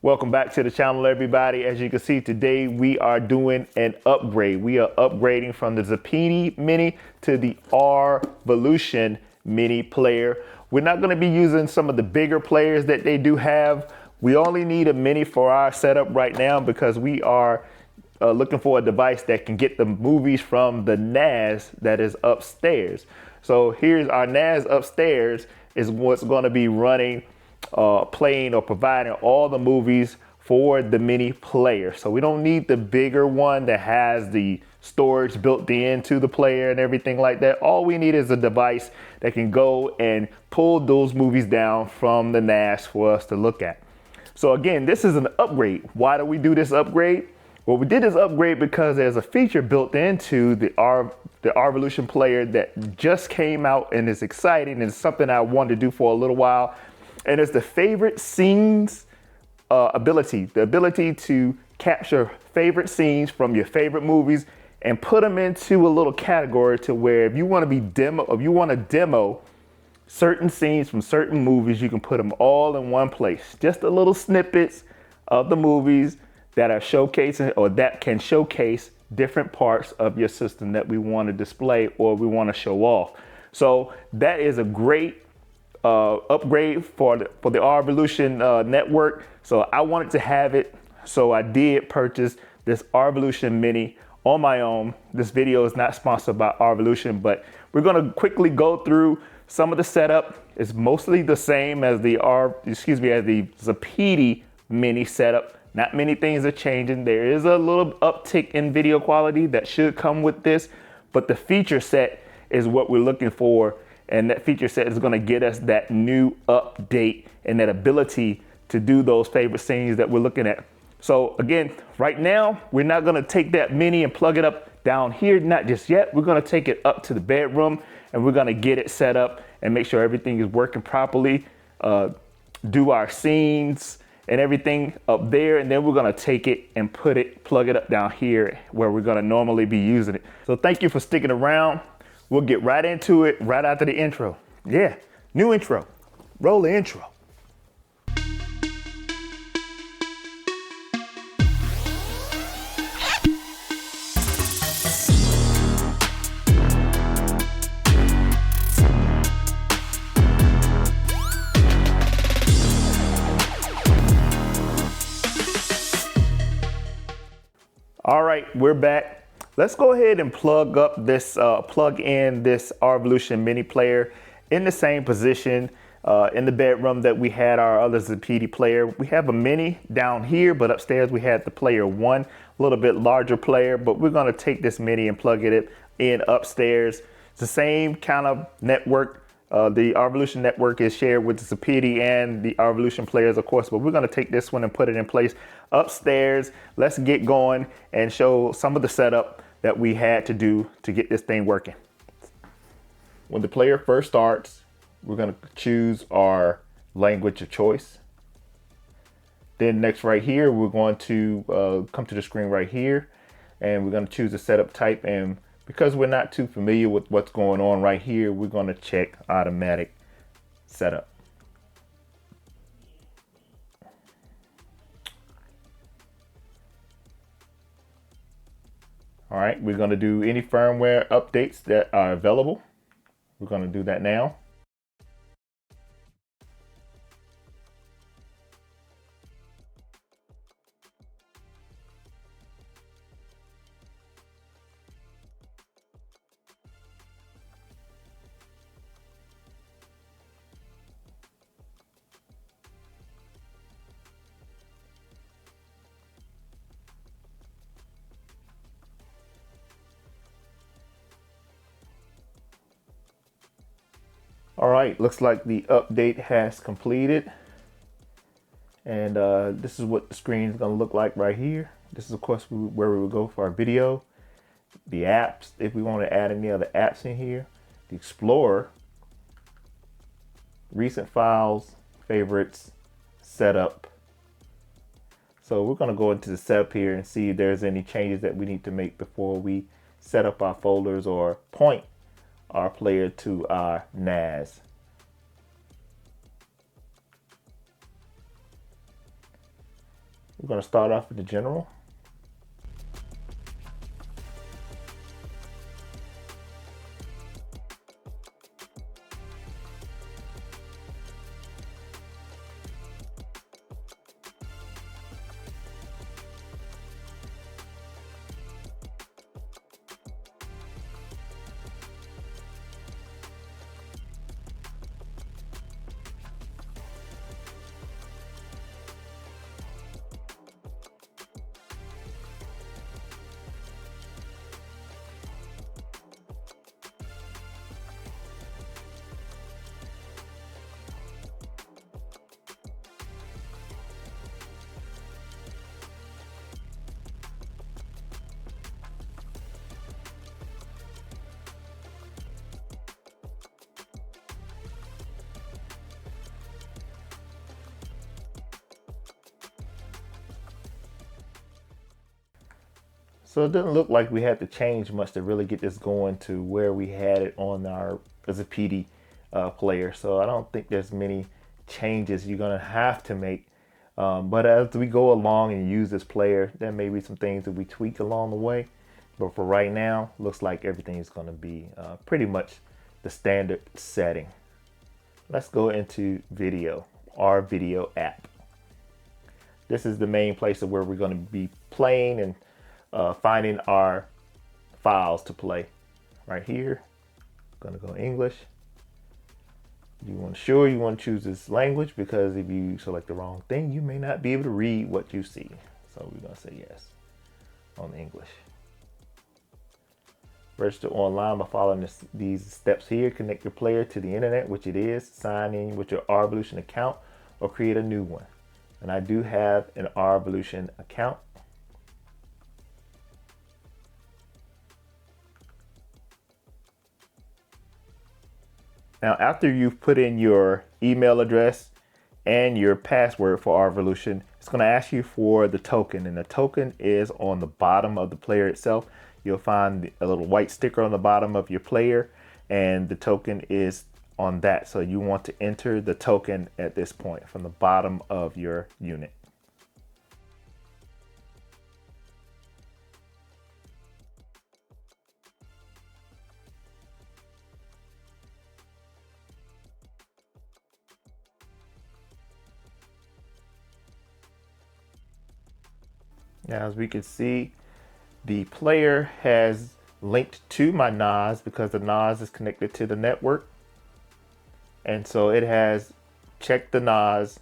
Welcome back to the channel, everybody. As you can see, today we are doing an upgrade. We are upgrading from the Zappiti Mini to the R-Volution Mini player. We're not going to be using some of the bigger players that they do have. We only need a Mini for our setup right now because we are looking for a device that can get the movies from the NAS that is upstairs. So here's our NAS upstairs is what's going to be running playing or providing all the movies for the mini player. So we don't need the bigger one that has the storage built into the player and everything like that. All we need is a device that can go and pull those movies down from the NAS for us to look at. So again, this is an upgrade. Why do we do this upgrade? Well, we did this upgrade because there's a feature built into the R-Volution player that just came out and is exciting and it's something I wanted to do for a little while. And it's the favorite scenes ability, the ability to capture favorite scenes from your favorite movies and put them into a little category to where if you want to demo certain scenes from certain movies, you can put them all in one place. Just a little snippets of the movies that are showcasing or that can showcase different parts of your system that we want to display or we want to show off. So that is a great upgrade for the R-Volution network. So I wanted to have it, so I did purchase this R-Volution Mini on my own. This video is not sponsored by R-Volution, but we're going to quickly go through some of the setup. It's mostly the same as the Zappiti Mini setup. Not many things are changing. There is a little uptick in video quality that should come with this, but the feature set is what we're looking for. And that feature set is going to get us that new update and that ability to do those favorite scenes that we're looking at. So again, right now, we're not going to take that Mini and plug it up down here. Not just yet. We're going to take it up to the bedroom and we're going to get it set up and make sure everything is working properly. Do our scenes and everything up there. And then we're going to take it and plug it up down here where we're going to normally be using it. So thank you for sticking around. We'll get right into it right after the intro. Yeah, new intro. Roll the intro. All right, we're back. Let's go ahead and plug in this R-Volution Mini player in the same position in the bedroom that we had our other Zappiti player. We have a Mini down here, but upstairs we had the player one, a little bit larger player, but we're gonna take this Mini and plug it in upstairs. It's the same kind of network. The R-Volution network is shared with the Zappiti and the R-Volution players, of course, but we're going to take this one and put it in place upstairs. Let's get going and show some of the setup that we had to do to get this thing working. When the player first starts, we're going to choose our language of choice. Then next right here, we're going to come to the screen right here, and we're going to choose the setup type. And because we're not too familiar with what's going on right here, we're going to check automatic setup. All right, we're going to do any firmware updates that are available. We're going to do that now. All right, looks like the update has completed. And this is what the screen is going to look like right here. This is, of course, where we will go for our video. The apps, if we want to add any other apps in here. The Explorer. Recent files, favorites, setup. So we're going to go into the setup here and see if there's any changes that we need to make before we set up our folders or point our player to our NAS. We're going to start off with the general. So it doesn't look like we had to change much to really get this going to where we had it on our Zappiti player. So I don't think there's many changes you're gonna have to make. But as we go along and use this player, there may be some things that we tweak along the way. But for right now, looks like everything is gonna be pretty much the standard setting. Let's go into video, our video app. This is the main place where we're gonna be playing and finding our files to play. Right here, I'm gonna go English. You want to choose this language, because if you select the wrong thing, you may not be able to read what you see. So we're gonna say yes on English. Register online by following these steps here. Connect your player to the internet, which it is. Sign in with your R-Volution account or create a new one. And I do have an R-Volution account. Now, after you've put in your email address and your password for R-Volution, it's going to ask you for the token, and the token is on the bottom of the player itself. You'll find a little white sticker on the bottom of your player, and the token is on that. So you want to enter the token at this point from the bottom of your unit. Now, as we can see, the player has linked to my NAS because the NAS is connected to the network. And so it has checked the NAS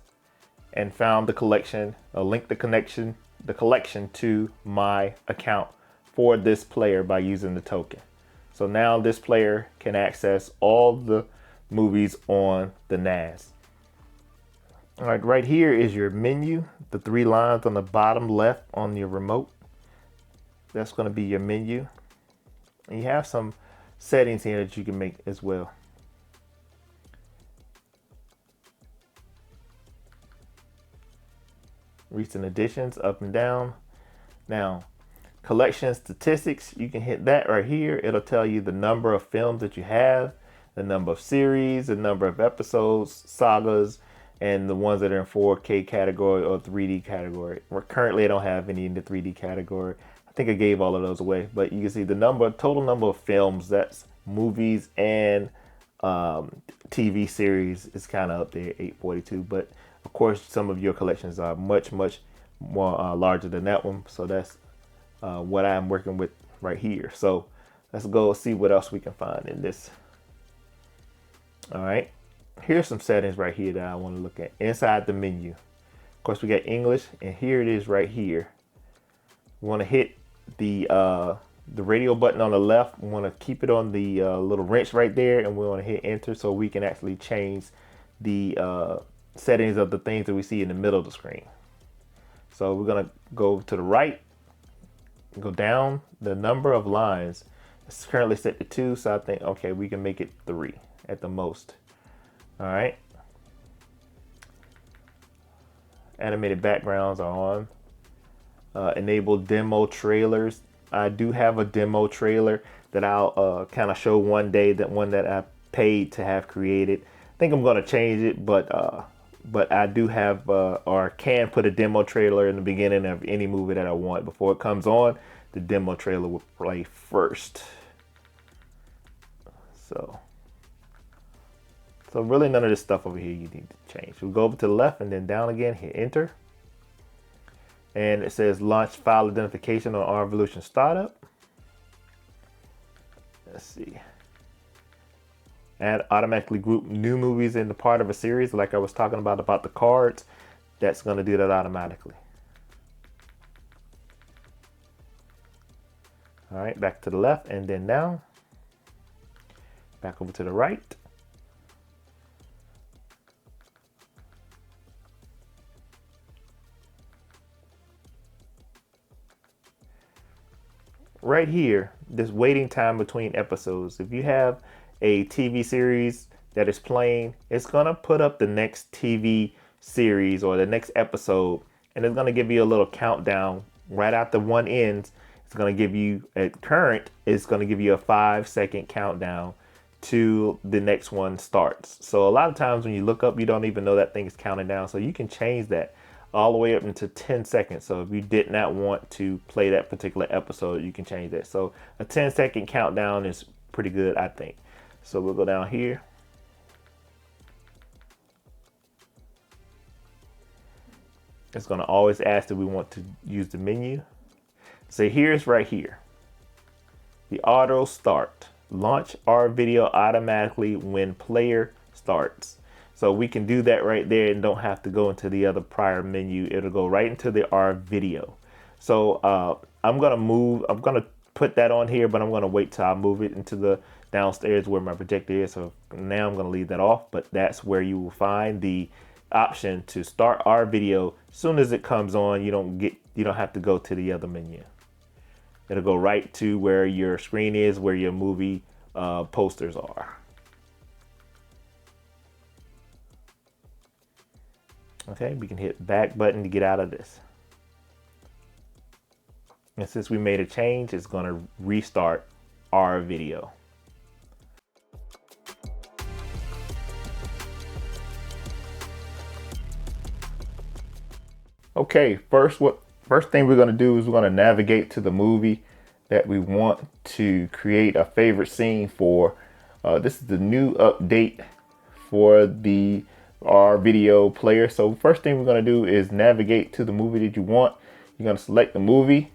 and found the collection, linked the collection to my account for this player by using the token. So now this player can access all the movies on the NAS. All right, right here is your menu, the 3 lines on the bottom left on your remote. That's going to be your menu. And you have some settings here that you can make as well. Recent additions, up and down. Now, collection statistics, you can hit that right here. It'll tell you the number of films that you have, the number of series, the number of episodes, sagas, and the ones that are in 4K category or 3D category. Currently, I don't have any in the 3D category. I think I gave all of those away, but you can see the total number of films, that's movies and TV series, is kind of up there, 842. But of course, some of your collections are much more larger than that one. So that's what I'm working with right here. So let's go see what else we can find in this. All right. Here's some settings right here that I want to look at inside the menu. Of course, we got English, and here it is right here. We want to hit the radio button on the left. We want to keep it on the little wrench right there, and we want to hit enter so we can actually change the settings of the things that we see in the middle of the screen. So we're going to go to the right, go down. The number of lines is currently set to 2, so I think, okay, we can make it 3 at the most. All right. Animated backgrounds are on. Enable demo trailers. I do have a demo trailer that I'll kind of show one day, that one that I paid to have created. I think I'm going to change it, but but I do have or can put a demo trailer in the beginning of any movie that I want. Before it comes on, the demo trailer will play first. So really none of this stuff over here you need to change. We'll go over to the left and then down again, hit enter. And it says launch file identification on R-Volution startup. Let's see. Add automatically group new movies in the part of a series, like I was talking about the cards. That's going to do that automatically. All right, back to the left and then down. Back over to the right. Right here, this waiting time between episodes. If you have a TV series that is playing, it's gonna put up the next TV series or the next episode, and it's gonna give you a little countdown right after one ends. It's gonna give you at current, it's gonna give you a 5-second countdown to the next one starts. So a lot of times when you look up, you don't even know that thing is counting down. So you can change that all the way up into 10 seconds. So if you did not want to play that particular episode, you can change that. So a 10-second countdown is pretty good, I think. So we'll go down here. It's going to always ask that we want to use the menu. So here's right here. The auto start. Launch our video automatically when player starts. So we can do that right there and don't have to go into the other prior menu. It'll go right into the R video. So I'm gonna put that on here, but I'm gonna wait till I move it into the downstairs where my projector is. So now I'm gonna leave that off, but that's where you will find the option to start our video. As soon as it comes on, you don't have to go to the other menu. It'll go right to where your screen is, where your movie posters are. Okay, we can hit back button to get out of this. And since we made a change, it's going to restart our video. Okay, first thing we're going to do is we're going to navigate to the movie that we want to create a favorite scene for. This is the new update for the our video player. So first thing we're going to do is navigate to the movie that you want. You're going to select the movie.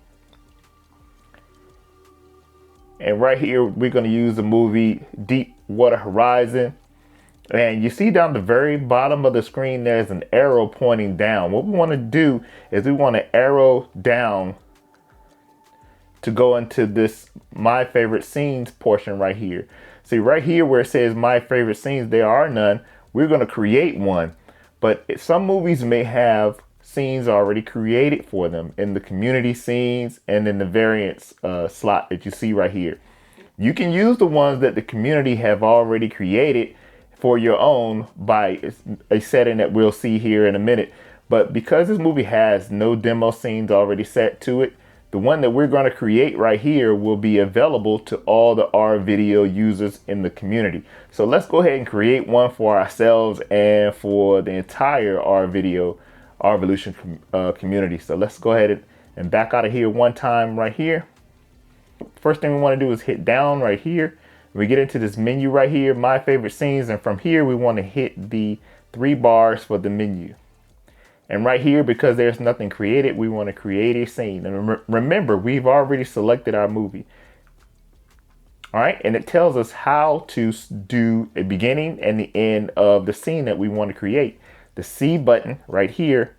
And right here, we're going to use the movie Deepwater Horizon. And you see down the very bottom of the screen, there's an arrow pointing down. What we want to do is we want to arrow down to go into this My Favorite Scenes portion right here. See right here where it says My Favorite Scenes, there are none. We're going to create one. But some movies may have scenes already created for them in the community scenes and in the variants slot that you see right here. You can use the ones that the community have already created for your own by a setting that we'll see here in a minute. But because this movie has no demo scenes already set to it, the one that we're going to create right here will be available to all the R video users in the community. So let's go ahead and create one for ourselves and for the entire R Volution community. So let's go ahead and back out of here one time right here. First thing we want to do is hit down right here. We get into this menu right here, My Favorite Scenes, and from here we want to hit the 3 bars for the menu. And right here, because there's nothing created, we want to create a scene. And remember, we've already selected our movie. All right, and it tells us how to do a beginning and the end of the scene that we want to create. The C button right here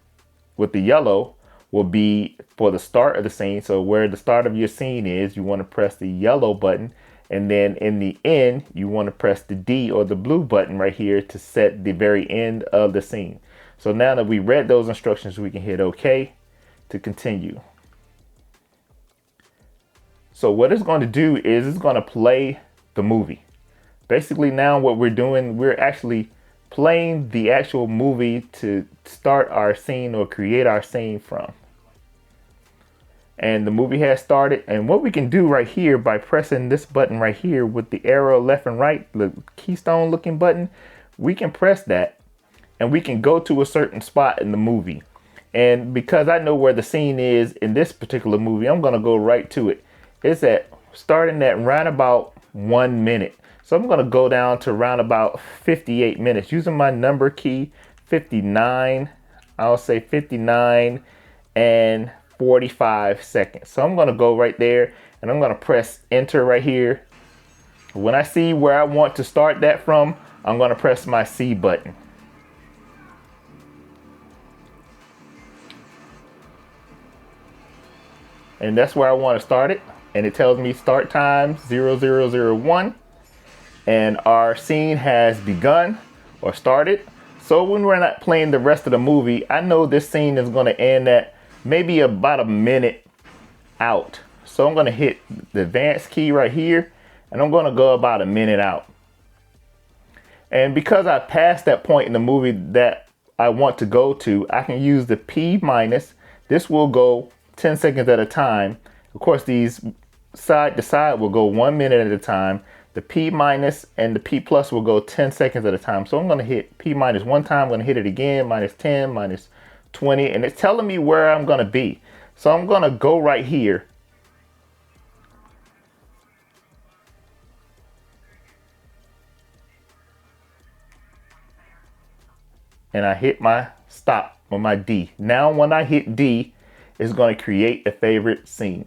with the yellow will be for the start of the scene. So where the start of your scene is, you want to press the yellow button. And then in the end, you want to press the D or the blue button right here to set the very end of the scene. So now that we read those instructions, we can hit OK to continue. So what it's going to do is it's going to play the movie. Basically now what we're doing, we're actually playing the actual movie to start our scene or create our scene from. And the movie has started. And what we can do right here by pressing this button right here with the arrow left and right, the keystone looking button, we can press that. and we can go to a certain spot in the movie. And because I know where the scene is in this particular movie, I'm going to go right to it. It's at starting at right about 1 minute. So I'm going to go down to around about 58 minutes using my number key 59. I'll say 59 and 45 seconds. So I'm going to go right there and I'm going to press enter right here. When I see where I want to start that from, I'm going to press my C button. And that's where I want to start it. And it tells me start time 0001. And our scene has begun or started. So when we're not playing the rest of the movie, I know this scene is going to end at maybe about a minute out. So I'm going to hit the advanced key right here. And I'm going to go about a minute out. And because I passed that point in the movie that I want to go to, I can use the P minus. This will go 10 seconds at a time. Of course, these side to side will go 1 minute at a time. The P minus and the P plus will go 10 seconds at a time. So I'm going to hit P minus one time. I'm going to hit it again, minus 10, minus 20. And it's telling me where I'm going to be. So I'm going to go right here. And I hit my stop on my D. Now when I hit D, it's going to create a favorite scene.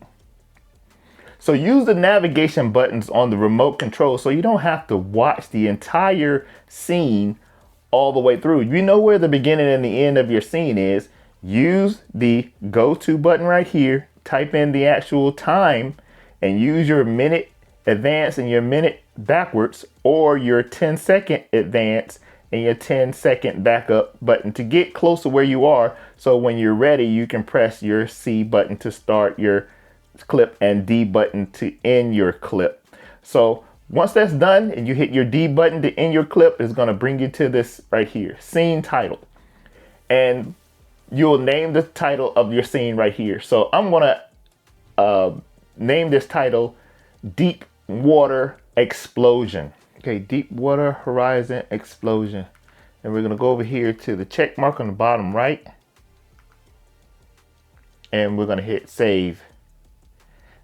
So use the navigation buttons on the remote control so you don't have to watch the entire scene all the way through. You know where the beginning and the end of your scene is. Use the go to button right here, type in the actual time, and use your minute advance and your minute backwards, or your 10-second advance and your 10-second backup button to get close to where you are. So when you're ready, you can press your C button to start your clip and D button to end your clip. So once that's done and you hit your D button to end your clip, it's going to bring you to this right here, scene title. And you'll name the title of your scene right here. So I'm going to name this title Deep Water Explosion. Okay, Deep Water Horizon Explosion. And we're going to go over here to the check mark on the bottom right. And we're going to hit save.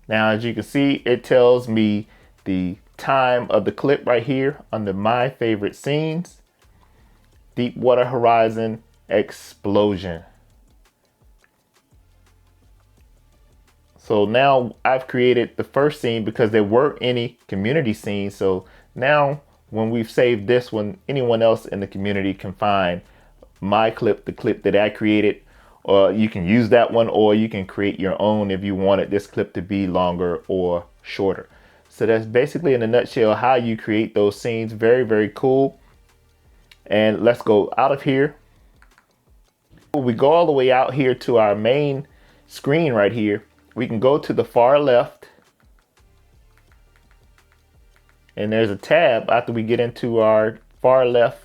Now, as you can see, it tells me the time of the clip right here under my favorite scenes. Deepwater Horizon Explosion. So now I've created the first scene because there weren't any community scenes. So now when we've saved this one, anyone else in the community can find my clip, the clip that I created, or you can use that one, or you can create your own if you wanted this clip to be longer or shorter. So that's basically in a nutshell how you create those scenes. Very, very cool. And let's go out of here. We go all the way out here to our main screen right here. We can go to the far left. And there's a tab after we get into our far left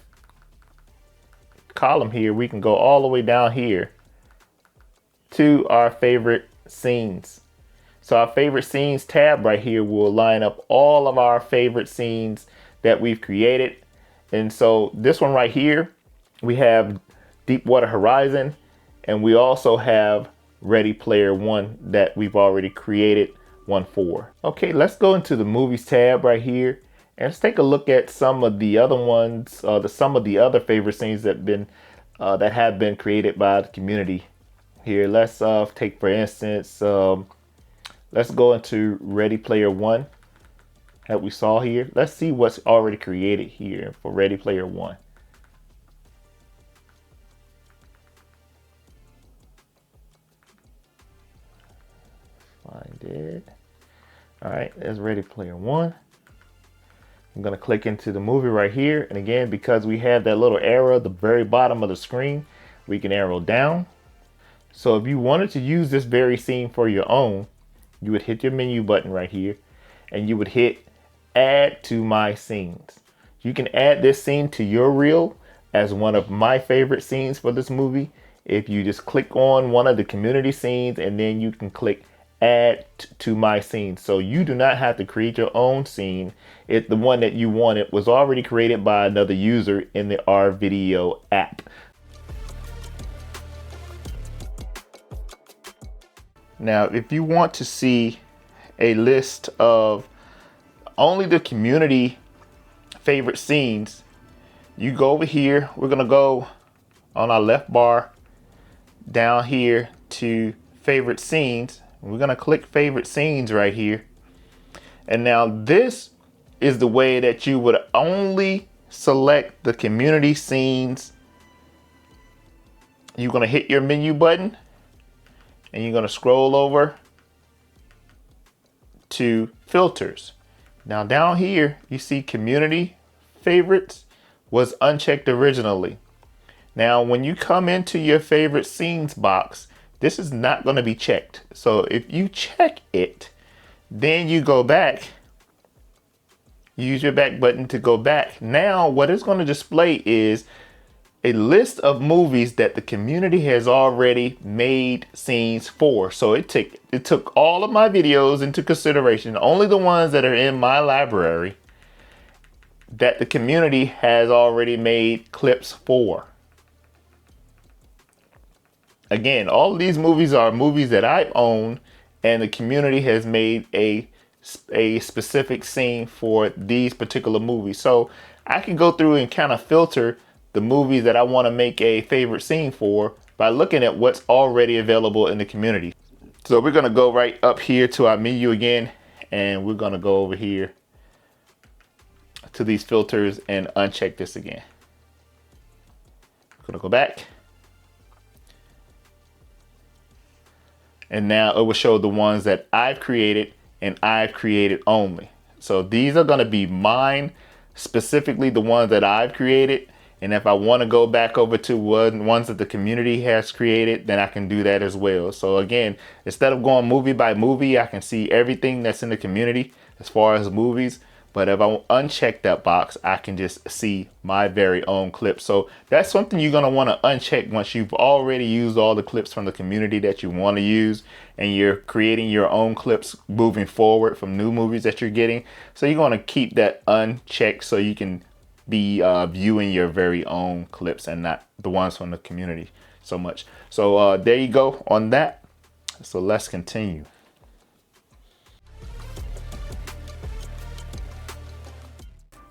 column here. We can go all the way down here to our favorite scenes. So our favorite scenes tab right here will line up all of our favorite scenes that we've created. And so this one right here, we have Deepwater Horizon, and we also have Ready Player One that we've already created one for. Okay, let's go into the movies tab right here and let's take a look at some of the other ones, some of the other favorite scenes that have been created by the community. Here, let's take for instance, let's go into Ready Player One that we saw here. Let's see what's already created here for Ready Player One. Find it. All right, there's Ready Player One. I'm gonna click into the movie right here. And again, because we have that little arrow at the very bottom of the screen, we can arrow down. So if you wanted to use this very scene for your own, you would hit your menu button right here and you would hit add to my scenes. You can add this scene to your reel as one of my favorite scenes for this movie. If you just click on one of the community scenes and then you can click add to my scene. So you do not have to create your own scene. The one that you wanted was already created by another user in the R Video app. Now, if you want to see a list of only the community favorite scenes, you go over here. We're gonna go on our left bar down here to favorite scenes. We're gonna click favorite scenes right here. And now this is the way that you would only select the community scenes. You're gonna hit your menu button and you're gonna scroll over to filters. Now down here, you see community favorites was unchecked originally. Now, when you come into your favorite scenes box, this is not going to be checked. So if you check it, then you go back, use your back button to go back. Now, what it's going to display is a list of movies that the community has already made scenes for. So it took all of my videos into consideration, only the ones that are in my library that the community has already made clips for. Again, all of these movies are movies that I own, and the community has made a specific scene for these particular movies. So I can go through and kind of filter the movies that I want to make a favorite scene for by looking at what's already available in the community. So we're going to go right up here to our menu again, and we're going to go over here to these filters and uncheck this again. I'm going to go back. And now it will show the ones that I've created and I've created only. So these are going to be mine, specifically the ones that I've created. And if I want to go back over to ones that the community has created, then I can do that as well. So again, instead of going movie by movie, I can see everything that's in the community as far as movies. But if I uncheck that box, I can just see my very own clips. So that's something you're going to want to uncheck once you've already used all the clips from the community that you want to use, and you're creating your own clips moving forward from new movies that you're getting. So you're going to keep that unchecked so you can be viewing your very own clips and not the ones from the community so much. So there you go on that. So let's continue.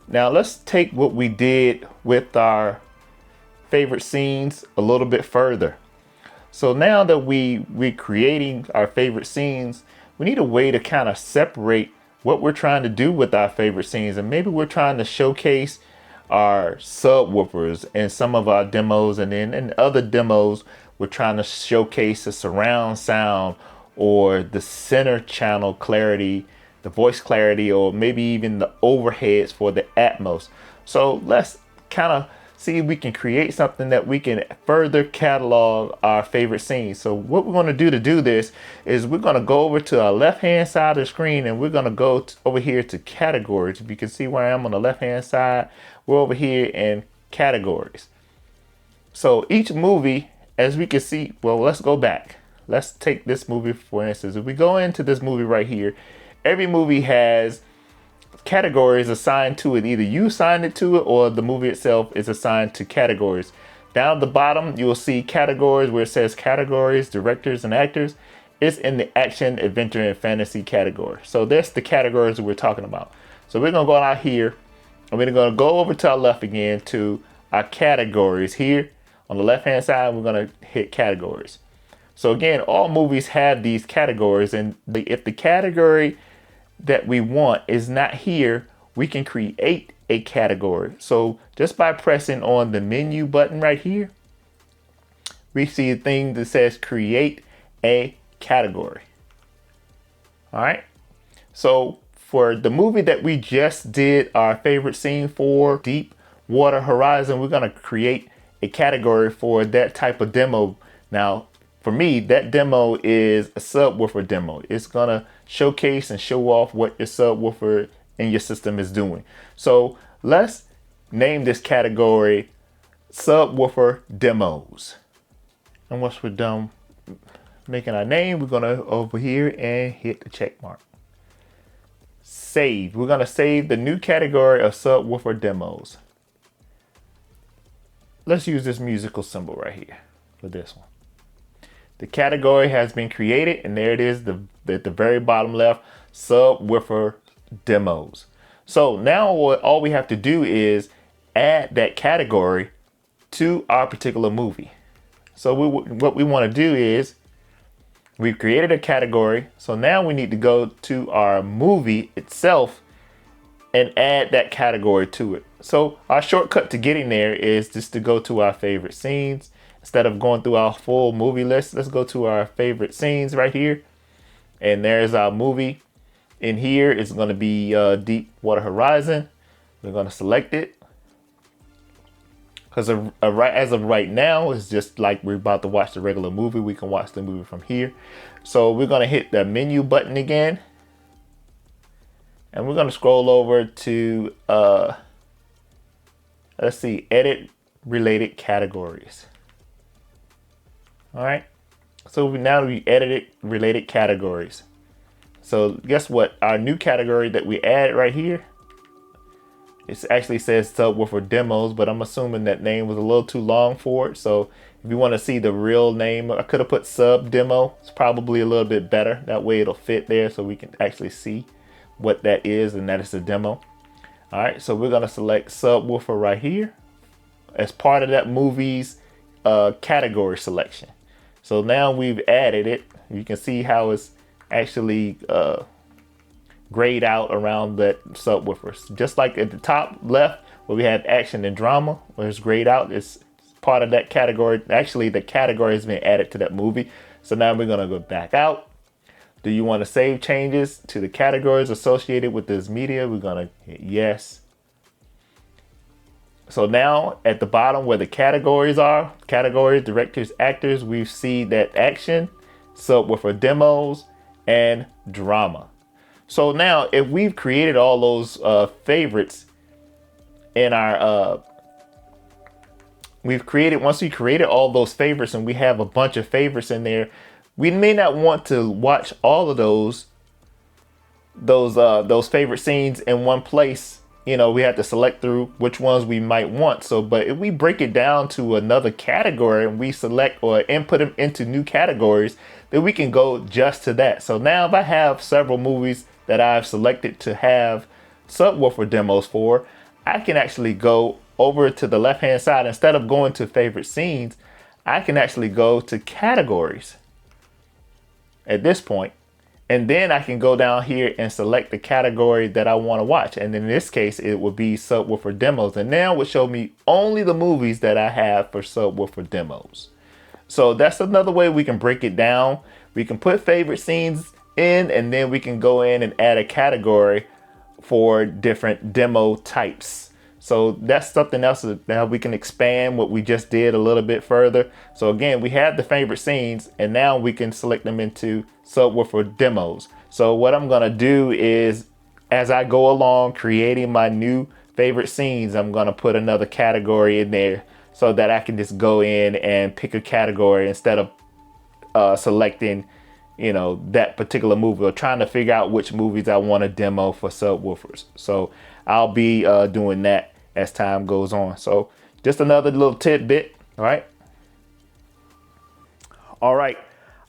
Now let's take what we did with our favorite scenes a little bit further. So now that we're creating our favorite scenes, we need a way to kind of separate what we're trying to do with our favorite scenes. And maybe we're trying to showcase our subwoofers in some of our demos, and then in other demos, we're trying to showcase the surround sound or the center channel clarity, the voice clarity, or maybe even the overheads for the Atmos. So let's kind of see if we can create something that we can further catalog our favorite scenes. So what we're going to do this is we're going to go over to our left hand side of the screen, and we're going to go over here to categories. If you can see where I am on the left hand side, we're over here in categories. So each movie, as we can see, well, let's go back. Let's take this movie for instance. If we go into this movie right here, every movie has categories assigned to it. Either you assigned it to it or the movie itself is assigned to categories. Down at the bottom, you will see categories where it says categories, directors, and actors. It's in the action, adventure, and fantasy category. So that's the categories that we're talking about. So we're going to go out here, and we're going to go over to our left again to our categories here. On the left hand side, we're going to hit categories. So again, all movies have these categories, and if the category that we want is not here, we can create a category. So just by pressing on the menu button right here, we see a thing that says create a category. All right. So for the movie that we just did our favorite scene for, Deep Water Horizon, we're going to create a category for that type of demo. Now, for me, that demo is a subwoofer demo. It's going to showcase and show off what your subwoofer in your system is doing. So let's name this category subwoofer demos. And once we're done making our name, we're gonna over here and hit the check mark. Save. We're gonna save the new category of subwoofer demos. Let's use this musical symbol right here for this one. The category has been created, and there it is, at the very bottom left, subwoofer demos. So now all we have to do is add that category to our particular movie. So what we want to do is, we've created a category. So now we need to go to our movie itself and add that category to it. So our shortcut to getting there is just to go to our favorite scenes. Instead of going through our full movie list, let's go to our favorite scenes right here. And there's our movie. In here it's going to be Deepwater Horizon. We're going to select it. Because as of right now, it's just like we're about to watch the regular movie. We can watch the movie from here. So we're going to hit the menu button again. And we're going to scroll over to, let's see, edit related categories. All right. So now we edited related categories. So guess what? Our new category that we added right here, it actually says subwoofer demos, but I'm assuming that name was a little too long for it. So if you want to see the real name, I could have put sub demo. It's probably a little bit better. That way it'll fit there so we can actually see what that is, and that is a demo. All right, so we're gonna select subwoofer right here as part of that movie's category selection. So now we've added it. You can see how it's actually grayed out around that subwoofers. Just like at the top left where we have action and drama, where it's grayed out, it's part of that category. Actually, the category has been added to that movie. So now we're gonna go back out. Do you want to save changes to the categories associated with this media? We're gonna hit yes. So now at the bottom where the categories are, categories, directors, actors, we see that action, subwoofer demos, and drama. So now if we've created all those favorites in our, once we created all those favorites and we have a bunch of favorites in there, we may not want to watch all of those favorite scenes in one place. You know, we have to select through which ones we might want. So, but if we break it down to another category and we select or input them into new categories, then we can go just to that. So now if I have several movies that I've selected to have subwoofer demos for, I can actually go over to the left hand side. Instead of going to favorite scenes, I can actually go to categories at this point. And then I can go down here and select the category that I want to watch. And in this case, it would be subwoofer demos. And now it would show me only the movies that I have for subwoofer demos. So that's another way we can break it down. We can put favorite scenes in, and then we can go in and add a category for different demo types. So that's something else that we can expand what we just did a little bit further. So again, we have the favorite scenes, and now we can select them into subwoofer demos. So what I'm gonna do is, as I go along creating my new favorite scenes, I'm gonna put another category in there so that I can just go in and pick a category instead of selecting, you know, that particular movie or trying to figure out which movies I want to demo for subwoofers. So I'll be doing that as time goes on. So just another little tidbit. All right.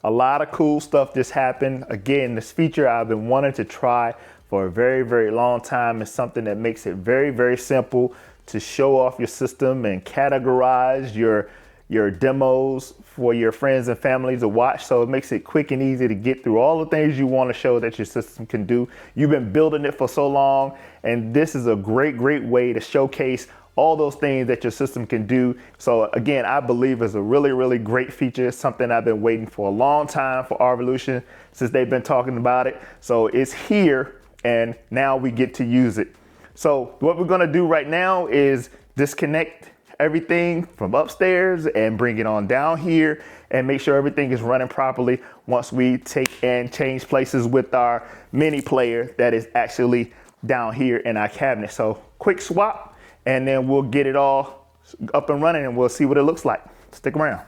A lot of cool stuff just happened. Again, this feature I've been wanting to try for a very, very long time. Is something that makes it very, very simple to show off your system and categorize your demos for your friends and family to watch. So it makes it quick and easy to get through all the things you want to show that your system can do. You've been building it for so long, and this is a great, great way to showcase all those things that your system can do. So again, I believe it's a really, really great feature. It's something I've been waiting for a long time for Arvolution, since they've been talking about it. So it's here, and now we get to use it. So what we're gonna do right now is disconnect everything from upstairs and bring it on down here and make sure everything is running properly once we take and change places with our mini player that is actually down here in our cabinet. So quick swap, and then we'll get it all up and running, and we'll see what it looks like. Stick around.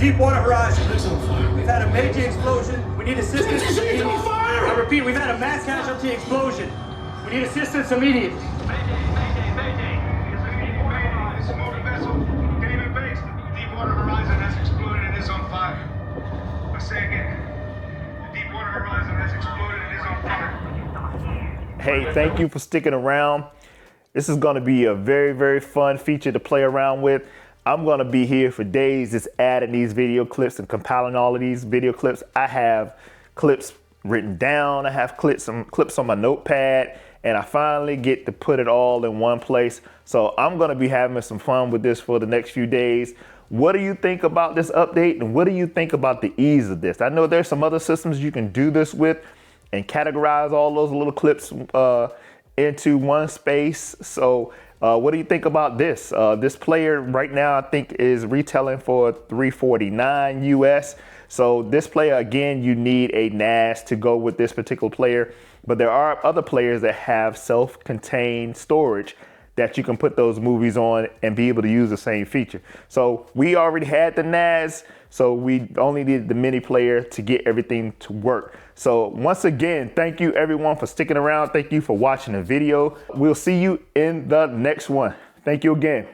Deepwater Horizon. It's on fire. We've had a major explosion. We need assistance. It's on fire! I repeat, we've had a mass casualty explosion. We need assistance immediately. Mayday. This is a motor vessel. David Base. Deepwater Horizon has exploded and is on fire. I'll say again. The Deepwater Horizon has exploded and is on fire. Hey, thank you for sticking around. This is going to be a very, very fun feature to play around with. I'm going to be here for days just adding these video clips and compiling all of these video clips. I have clips written down. I have clips on my notepad, and I finally get to put it all in one place. So I'm going to be having some fun with this for the next few days. What do you think about this update, and what do you think about the ease of this? I know there's some other systems you can do this with and categorize all those little clips into one space. So what do you think about this? This player right now I think is retailing for $349 US. So this player, again, you need a NAS to go with this particular player, but there are other players that have self-contained storage that you can put those movies on and be able to use the same feature. So we already had the NAS, so we only needed the mini player to get everything to work. So once again, thank you everyone for sticking around. Thank you for watching the video. We'll see you in the next one. Thank you again.